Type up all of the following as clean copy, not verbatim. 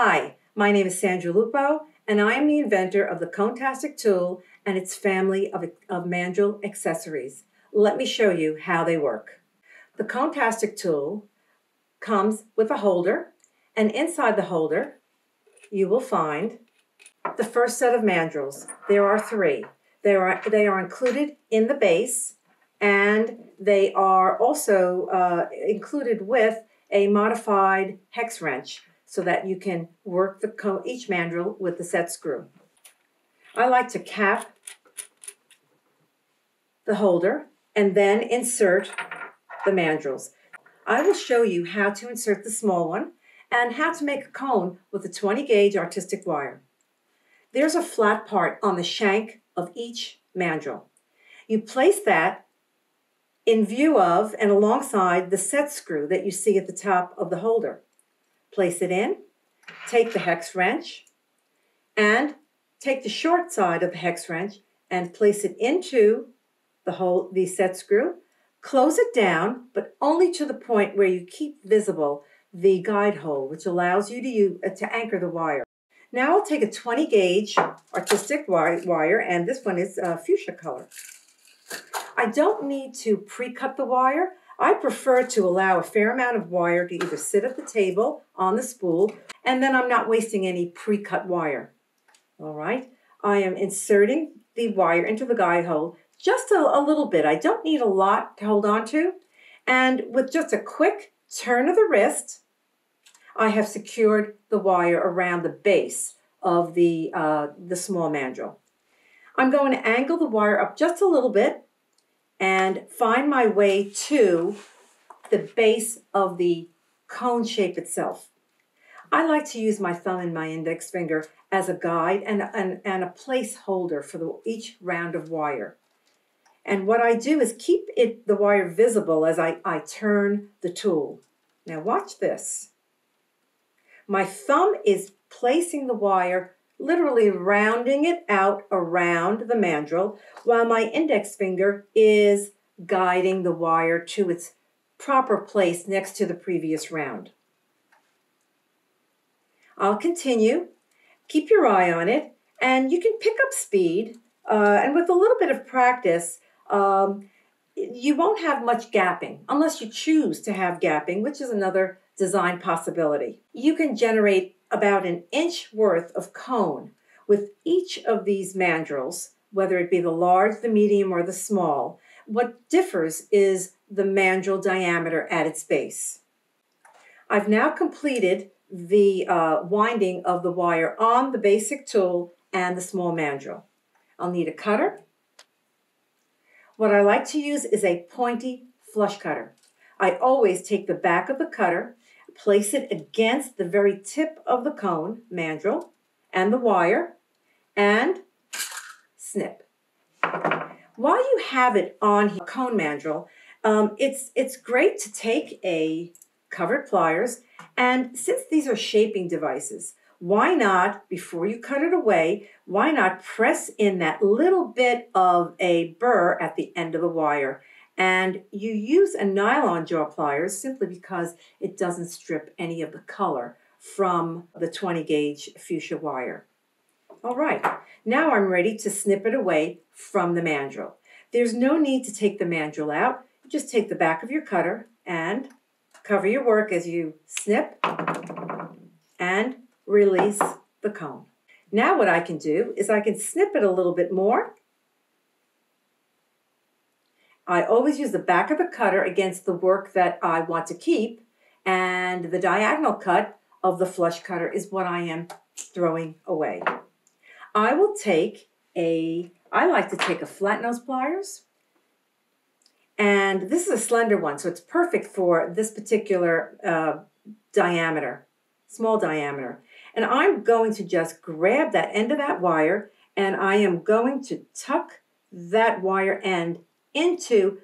Hi, my name is Sandra Lupo, and I am the inventor of the Conetastic tool and its family of mandrel accessories. Let me show you how they work. The Conetastic tool comes with a holder, and inside the holder you will find the first set of mandrels. There are three. They are included in the base, and they are also included with a modified hex wrench so that you can work each mandrel with the set screw. I like to cap the holder and then insert the mandrels. I will show you how to insert the small one and how to make a cone with a 20 gauge artistic wire. There's a flat part on the shank of each mandrel. You place that in view of and alongside the set screw that you see at the top of the holder. Place it in, take the hex wrench, and take the short side of the hex wrench and place it into the set screw. Close it down, but only to the point where you keep visible the guide hole, which allows you to anchor the wire. Now I'll take a 20 gauge artistic wire, and this one is fuchsia color. I don't need to pre-cut the wire. I prefer to allow a fair amount of wire to either sit at the table on the spool, and then I'm not wasting any pre-cut wire. All right, I am inserting the wire into the guide hole just a little bit. I don't need a lot to hold on to, and with just a quick turn of the wrist, I have secured the wire around the base of the small mandrel. I'm going to angle the wire up just a little bit and find my way to the base of the cone shape itself. I like to use my thumb and my index finger as a guide and a placeholder for each round of wire. And what I do is keep the wire visible as I turn the tool. Now watch this. My thumb is placing the wire, literally rounding it out around the mandrel, while my index finger is guiding the wire to its proper place next to the previous round. I'll continue. Keep your eye on it, and you can pick up speed, and with a little bit of practice, you won't have much gapping, unless you choose to have gapping, which is another design possibility. You can generate about an inch worth of cone with each of these mandrels, whether it be the large, the medium, or the small. What differs is the mandrel diameter at its base. I've now completed the winding of the wire on the basic tool and the small mandrel. I'll need a cutter. What I like to use is a pointy flush cutter. I always take the back of the cutter, place it against the very tip of the cone mandrel and the wire, and snip. While you have it on the cone mandrel, it's great to take a covered pliers, and since these are shaping devices, why not, before you cut it away, why not press in that little bit of a burr at the end of the wire? And you use a nylon jaw pliers simply because it doesn't strip any of the color from the 20 gauge fuchsia wire. All right, now I'm ready to snip it away from the mandrel. There's no need to take the mandrel out. You just take the back of your cutter and cover your work as you snip and release the cone. Now what I can do is I can snip it a little bit more. I always use the back of the cutter against the work that I want to keep, and the diagonal cut of the flush cutter is what I am throwing away. I like to take a flat nose pliers, and this is a slender one, so it's perfect for this particular diameter, small diameter. And I'm going to just grab that end of that wire, and I am going to tuck that wire end into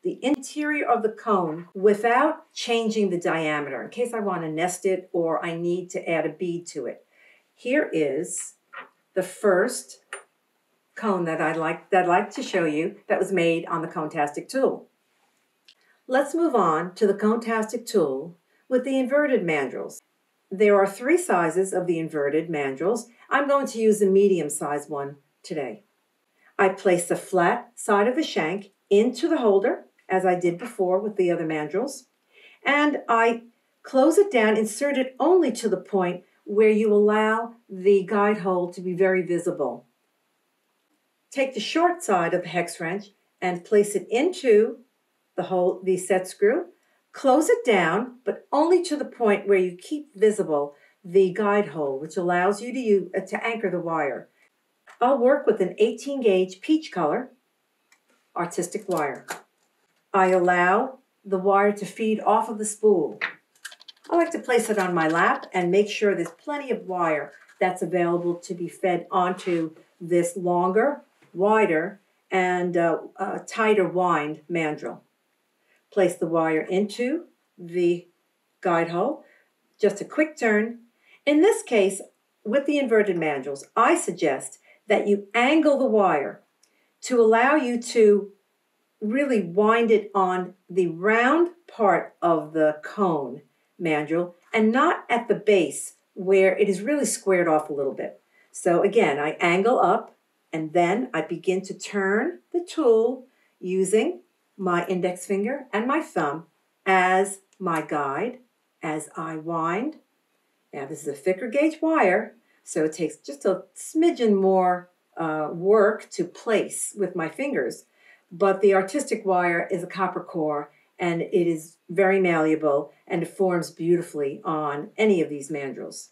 the interior of the cone without changing the diameter in case I want to nest it or I need to add a bead to it. Here is the first cone that I'd like to show you that was made on the Conetastic tool. Let's move on to the Conetastic tool with the inverted mandrels. There are 3 sizes of the inverted mandrels. I'm going to use the medium-sized one today. I place the flat side of the shank into the holder, as I did before with the other mandrels, and I close it down, insert it only to the point where you allow the guide hole to be very visible. Take the short side of the hex wrench and place it into the set screw. Close it down, but only to the point where you keep visible the guide hole, which allows you to anchor the wire. I'll work with an 18 gauge peach color artistic wire. I allow the wire to feed off of the spool. I like to place it on my lap and make sure there's plenty of wire that's available to be fed onto this longer, wider, and tighter wind mandrel. Place the wire into the guide hole. Just a quick turn. In this case, with the inverted mandrels, I suggest that you angle the wire to allow you to really wind it on the round part of the cone mandrel and not at the base where it is really squared off a little bit. So again, I angle up and then I begin to turn the tool using my index finger and my thumb as my guide as I wind. Now this is a thicker gauge wire, so it takes just a smidgen more work to place with my fingers. But the artistic wire is a copper core and it is very malleable and it forms beautifully on any of these mandrels.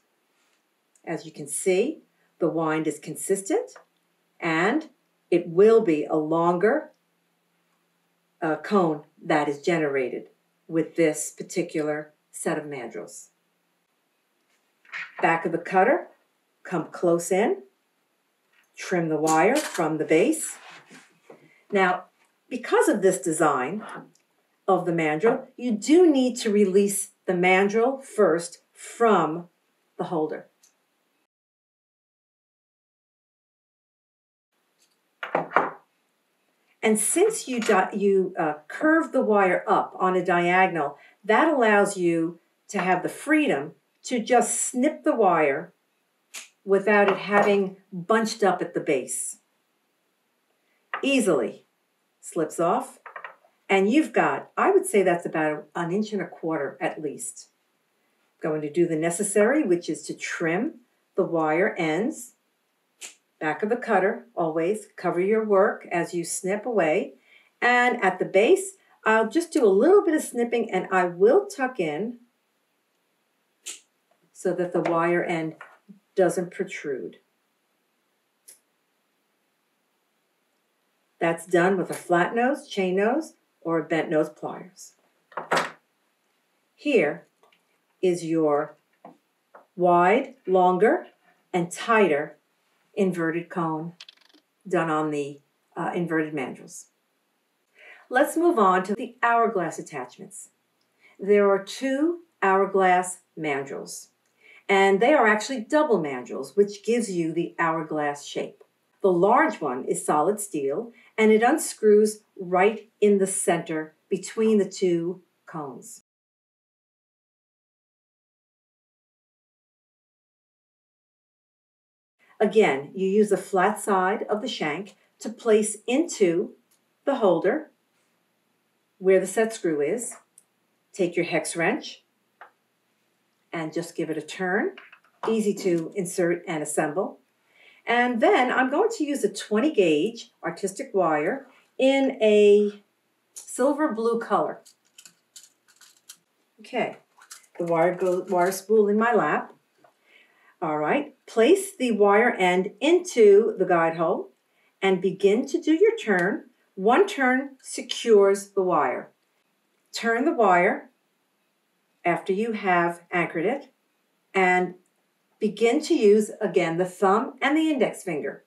As you can see, the wind is consistent and it will be a longer cone that is generated with this particular set of mandrels. Back of the cutter, come close in, trim the wire from the base. Now, because of this design of the mandrel, you do need to release the mandrel first from the holder. And since you curve the wire up on a diagonal, that allows you to have the freedom to just snip the wire without it having bunched up at the base. Easily slips off, and you've got, I would say that's about 1.25 inches at least. Going to do the necessary, which is to trim the wire ends. Back of the cutter, always cover your work as you snip away. And at the base, I'll just do a little bit of snipping and I will tuck in so that the wire end doesn't protrude. That's done with a flat nose, chain nose, or a bent nose pliers. Here is your wide, longer, and tighter inverted cone done on the inverted mandrels. Let's move on to the hourglass attachments. There are 2 hourglass mandrels, and they are actually double mandrels, which gives you the hourglass shape. The large one is solid steel, and it unscrews right in the center between the 2 cones. Again, you use the flat side of the shank to place into the holder where the set screw is. Take your hex wrench and just give it a turn. Easy to insert and assemble. And then I'm going to use a 20 gauge artistic wire in a silver blue color. Okay, the wire spool in my lap. All right, place the wire end into the guide hole and begin to do your turn. One turn secures the wire. Turn the wire after you have anchored it and begin to use, again, the thumb and the index finger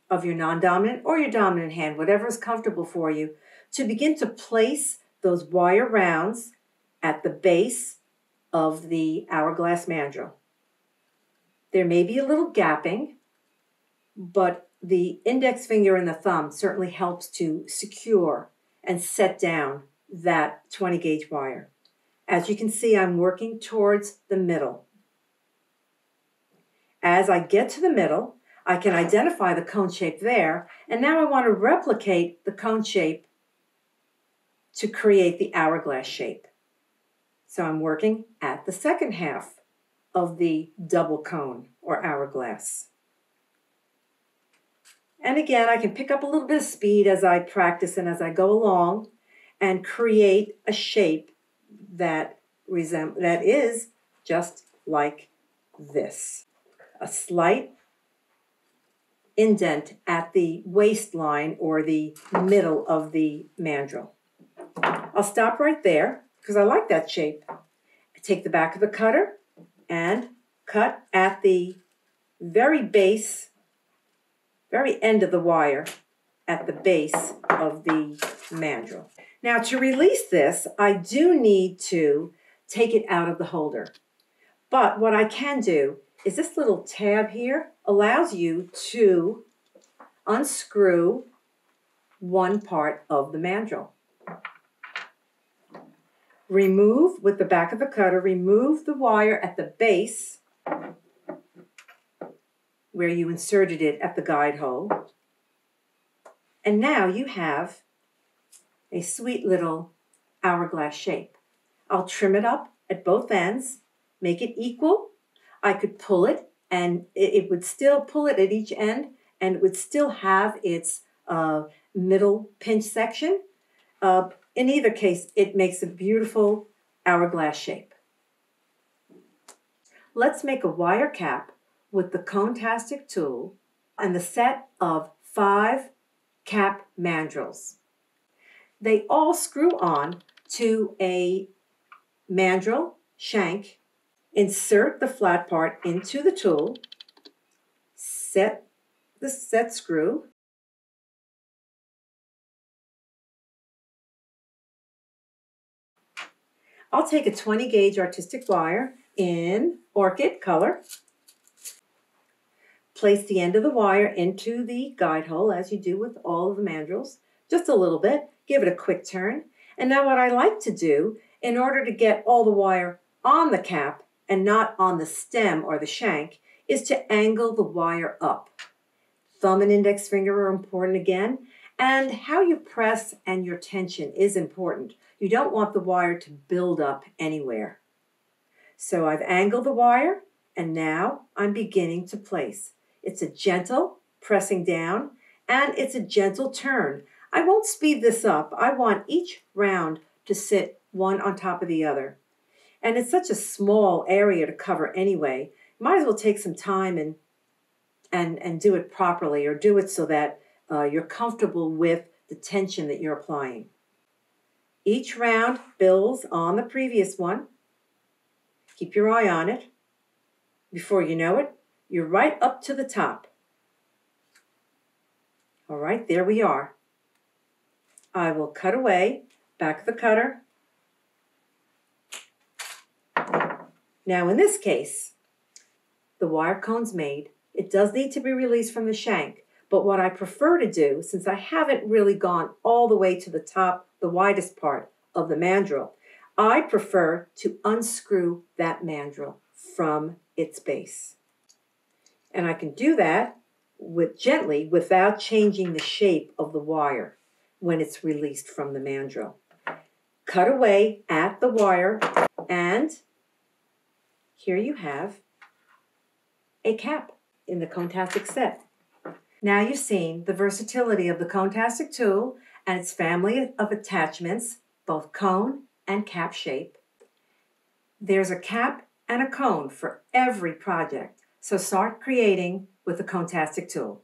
of your non-dominant or your dominant hand, whatever is comfortable for you, to begin to place those wire rounds at the base of the hourglass mandrel. There may be a little gapping, but the index finger and the thumb certainly helps to secure and set down that 20 gauge wire. As you can see, I'm working towards the middle. As I get to the middle, I can identify the cone shape there, and now I want to replicate the cone shape to create the hourglass shape. So I'm working at the second half of the double cone or hourglass. And again, I can pick up a little bit of speed as I practice and as I go along and create a shape that is just like this. A slight indent at the waistline or the middle of the mandrel. I'll stop right there because I like that shape. I take the back of the cutter and cut at the very base, very end of the wire at the base of the mandrel. Now to release this, I do need to take it out of the holder. But what I can do is this little tab here allows you to unscrew one part of the mandrel. Remove, with the back of the cutter, remove the wire at the base where you inserted it at the guide hole. And now you have a sweet little hourglass shape. I'll trim it up at both ends, make it equal. I could pull it and it would still pull it at each end and it would still have its middle pinch section. In either case, it makes a beautiful hourglass shape. Let's make a wire cap with the Conetastic tool and the set of 5 cap mandrels. They all screw on to a mandrel shank. Insert the flat part into the tool, set the set screw, I'll take a 20 gauge artistic wire in orchid color, place the end of the wire into the guide hole as you do with all of the mandrels, just a little bit, give it a quick turn. And now what I like to do, in order to get all the wire on the cap and not on the stem or the shank, is to angle the wire up. Thumb and index finger are important again, and how you press and your tension is important. You don't want the wire to build up anywhere. So I've angled the wire, and now I'm beginning to place. It's a gentle pressing down, and it's a gentle turn. I won't speed this up. I want each round to sit one on top of the other. And it's such a small area to cover anyway. Might as well take some time and do it properly, or do it so that you're comfortable with the tension that you're applying. Each round builds on the previous one. Keep your eye on it. Before you know it, you're right up to the top. All right, there we are. I will cut away, back of the cutter. Now in this case, the wire cone's made. It does need to be released from the shank, but what I prefer to do, since I haven't really gone all the way to the top, the widest part of the mandrel, I prefer to unscrew that mandrel from its base. And I can do that gently without changing the shape of the wire when it's released from the mandrel. Cut away at the wire, and here you have a cap in the Conetastic set. Now you've seen the versatility of the Conetastic tool and its family of attachments, both cone and cap shape. There's a cap and a cone for every project, so start creating with the Conetastic tool.